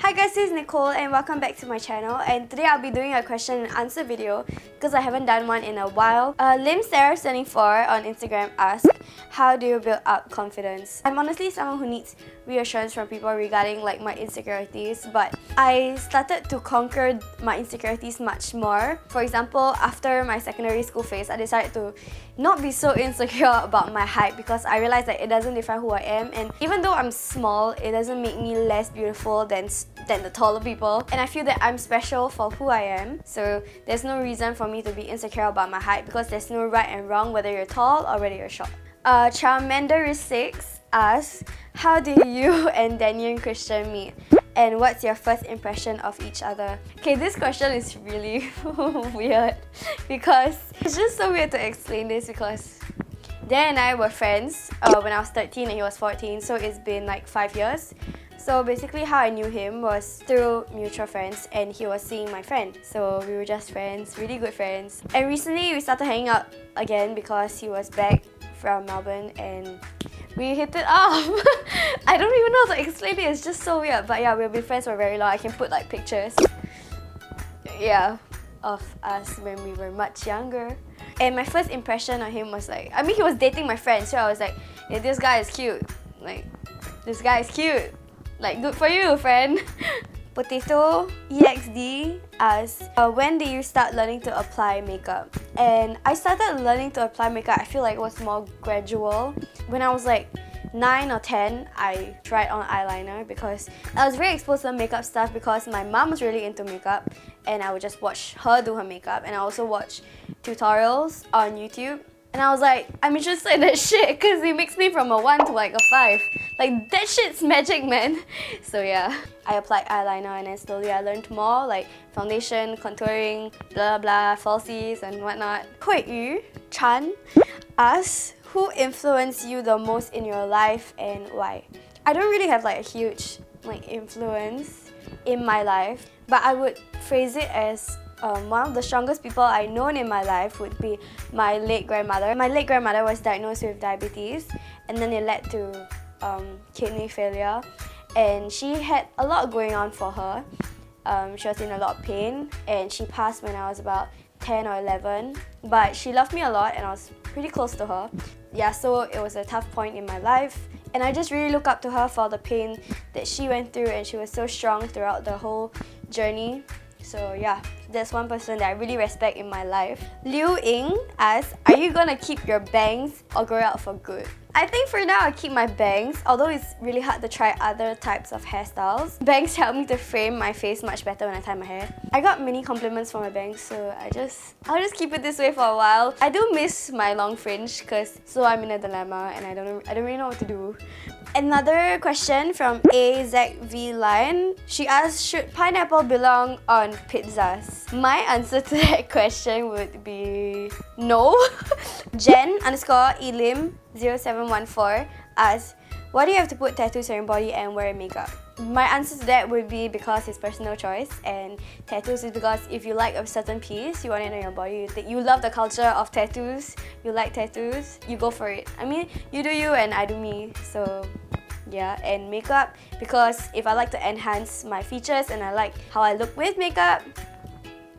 Hi guys, this is Nicole and welcome back to my channel, and today I'll be doing a question and answer video because I haven't done one in a while. Lim74 on Instagram asked, how do you build up confidence? I'm honestly someone who needs reassurance from people regarding like my insecurities, but I started to conquer my insecurities much more. For example, after my secondary school phase, I decided to not be so insecure about my height because I realized that it doesn't define who I am, and even though I'm small, it doesn't make me less beautiful than the taller people, and I feel that I'm special for who I am. So there's no reason for me to be insecure about my height because there's no right and wrong whether you're tall or whether you're short. Charmander6 asks, how do you and Daniel Christian meet? And what's your first impression of each other? Okay, this question is really weird because it's just so weird to explain this because Dan and I were friends when I was 13 and he was 14, so it's been like 5 years. So basically how I knew him was through mutual friends, and he was seeing my friend. So we were just friends, really good friends. And recently we started hanging out again because he was back from Melbourne and we hit it off. I don't even know how to explain it, it's just so weird. But yeah, we've been friends for very long. I can put like pictures, of us when we were much younger. And my first impression of him was like, he was dating my friend, so I was like, yeah, this guy is cute. Like, this guy is cute. Like, good for you, friend. Potato EXD asks, when did you start learning to apply makeup? And I started learning to apply makeup, I feel like it was more gradual. When I was like 9 or 10, I tried on eyeliner because I was very exposed to makeup stuff because my mom was really into makeup and I would just watch her do her makeup, and I also watch tutorials on YouTube. And I was like, I'm interested in that shit because it makes me from a 1 to like a 5. Like, that shit's magic, man. So yeah, I applied eyeliner and then slowly I learned more, like foundation, contouring, blah blah, falsies and whatnot. Hui Yu Chan asks, who influenced you the most in your life and why? I don't really have like a huge influence in my life, but I would phrase it as one of the strongest people I've known in my life would be my late grandmother. My late grandmother was diagnosed with diabetes, and then it led to kidney failure, and she had a lot going on for her. She was in a lot of pain and she passed when I was about 10 or 11, but she loved me a lot and I was pretty close to her. Yeah, so it was a tough point in my life, and I just really look up to her for the pain that she went through, and she was so strong throughout the whole journey. So yeah, that's one person that I really respect in my life. Liu Ying asks, are you gonna keep your bangs or grow out for good? I think for now I keep my bangs, although it's really hard to try other types of hairstyles. Bangs help me to frame my face much better when I tie my hair. I got many compliments for my bangs, so I'll just keep it this way for a while. I do miss my long fringe so I'm in a dilemma and I don't really know what to do. Another question from AZV Lion. She asks, should pineapple belong on pizzas? My answer to that question would be no. Jen_Elim0714 asks, why do you have to put tattoos on your body and wear makeup? My answer to that would be because it's personal choice, and tattoos is because if you like a certain piece, you want it on your body, you love the culture of tattoos, you like tattoos, you go for it. You do you and I do me. So yeah, and makeup, because if I like to enhance my features and I like how I look with makeup,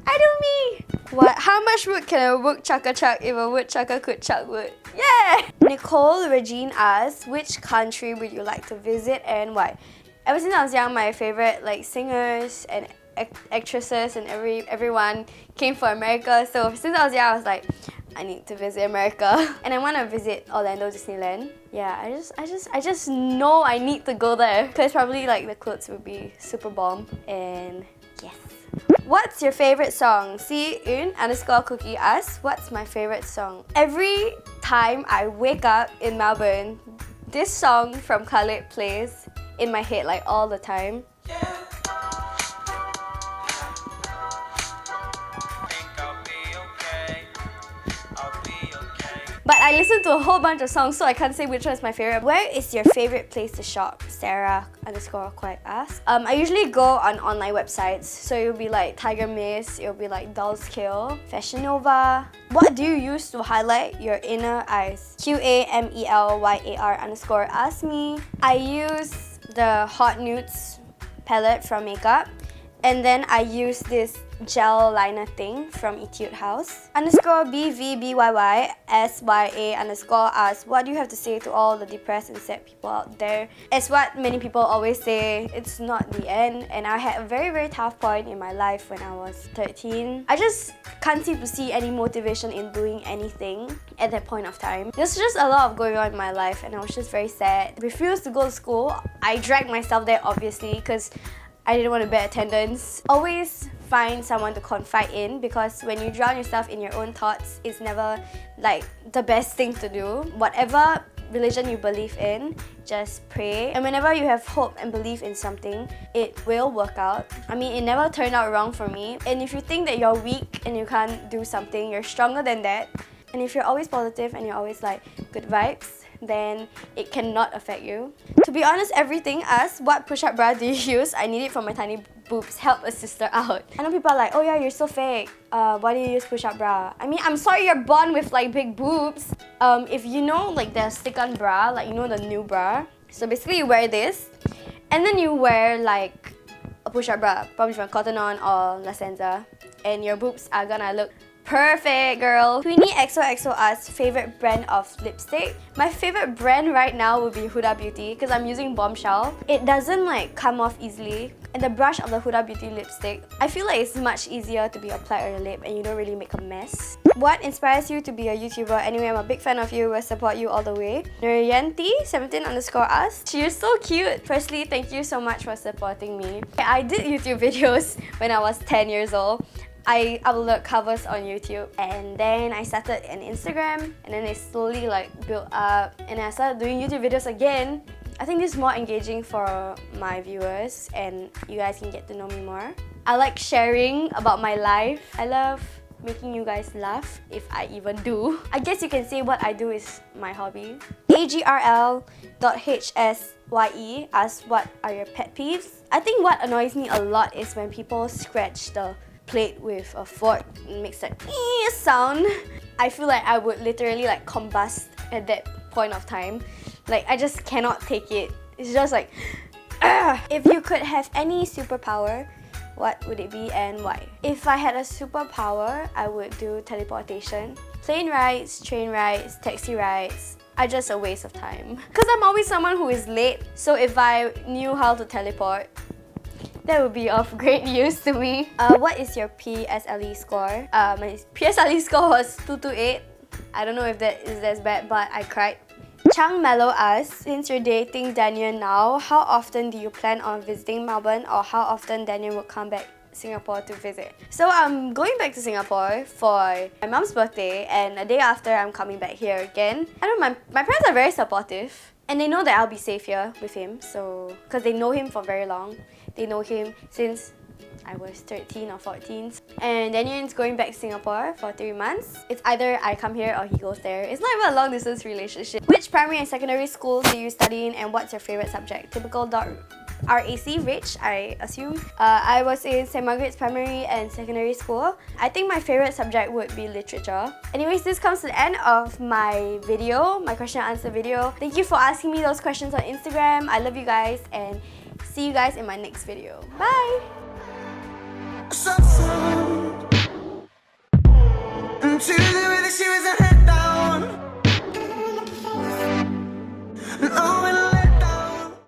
I do me. What? How much wood can a woodchucker chuck if a woodchucker could chuck wood? Yeah! Nicole Regine asks, which country would you like to visit and why? Ever since I was young, my favorite singers and actresses and everyone came from America. So since I was young, I was like, I need to visit America, and I want to visit Orlando Disneyland. Yeah, I just know I need to go there because probably the clothes would be super bomb. And yes. What's your favorite song? C_Cookie asks, what's my favorite song? Every time I wake up in Melbourne, this song from Khalid plays in my head all the time. But I listen to a whole bunch of songs, so I can't say which one is my favorite. Where is your favorite place to shop? Sarah_Quack asks. I usually go on online websites, so it'll be like Tiger Mist, it'll be like Doll's Kill, Fashion Nova. What do you use to highlight your inner eyes? QAMELYAR_asks me. I use the Hot Nudes palette from makeup. And then I use this gel liner thing from Etude House. _BVBYYSYA_ asks, what do you have to say to all the depressed and sad people out there? As what many people always say, it's not the end. And I had a very, very tough point in my life when I was 13. I just can't seem to see any motivation in doing anything at that point of time. There's just a lot of going on in my life and I was just very sad. Refused to go to school. I dragged myself there obviously because I didn't want to bad attendance. Always find someone to confide in because when you drown yourself in your own thoughts, it's never like the best thing to do. Whatever religion you believe in, just pray. And whenever you have hope and believe in something, it will work out. I mean, it never turned out wrong for me. And if you think that you're weak and you can't do something, you're stronger than that. And if you're always positive and you're always like good vibes, then it cannot affect you. To be honest, everything asks, what push-up bra do you use? I need it for my tiny boobs. Help a sister out. I know people are like, oh yeah, you're so fake. Why do you use push-up bra? I mean, I'm sorry you're born with like big boobs. If you know like the stick-on bra, like you know the new bra. So basically you wear this and then you wear like a push-up bra, probably from Cotton On or La Senza, and your boobs are gonna look perfect, girl. Queenie XOXO asks, favorite brand of lipstick? My favorite brand right now would be Huda Beauty because I'm using Bombshell. It doesn't like come off easily. And the brush of the Huda Beauty lipstick, I feel like it's much easier to be applied on your lip and you don't really make a mess. What inspires you to be a YouTuber? Anyway, I'm a big fan of you. Will support you all the way. Nuriyanti17_ asks, you're so cute. Firstly, thank you so much for supporting me. I did YouTube videos when I was 10 years old. I uploaded covers on YouTube and then I started an Instagram and then it slowly like built up and I started doing YouTube videos again. I think this is more engaging for my viewers and you guys can get to know me more. I like sharing about my life. I love making you guys laugh, if I even do. I guess you can say what I do is my hobby. AGRL.HSYE asks, what are your pet peeves? I think what annoys me a lot is when people scratch the plate with a fork and makes that sound. I feel like I would literally like combust at that point of time. Like I just cannot take it. It's just like If you could have any superpower, what would it be and why? If I had a superpower, I would do teleportation. Plane rides, train rides, taxi rides are just a waste of time. Because I'm always someone who is late, so if I knew how to teleport, that would be of great use to me. What is your PSLE score? My PSLE score was 228. I don't know if that is as bad, but I cried. Chang Mello asks, since you're dating Daniel now, how often do you plan on visiting Melbourne or how often Daniel will come back Singapore to visit? So I'm going back to Singapore for my mom's birthday and a day after I'm coming back here again. I don't know, my parents are very supportive and they know that I'll be safe here with him, so because they know him for very long. They know him since I was 13 or 14. And Daniel's going back to Singapore for 3 months. It's either I come here or he goes there. It's not even a long distance relationship. Which primary and secondary school do you study in and what's your favourite subject? Typical RAC, rich, I assume. I was in St. Margaret's Primary and Secondary School. I think my favourite subject would be literature. Anyways, this comes to the end of my video, my question and answer video. Thank you for asking me those questions on Instagram. I love you guys and see you guys in my next video. Bye! Until the way that she was a head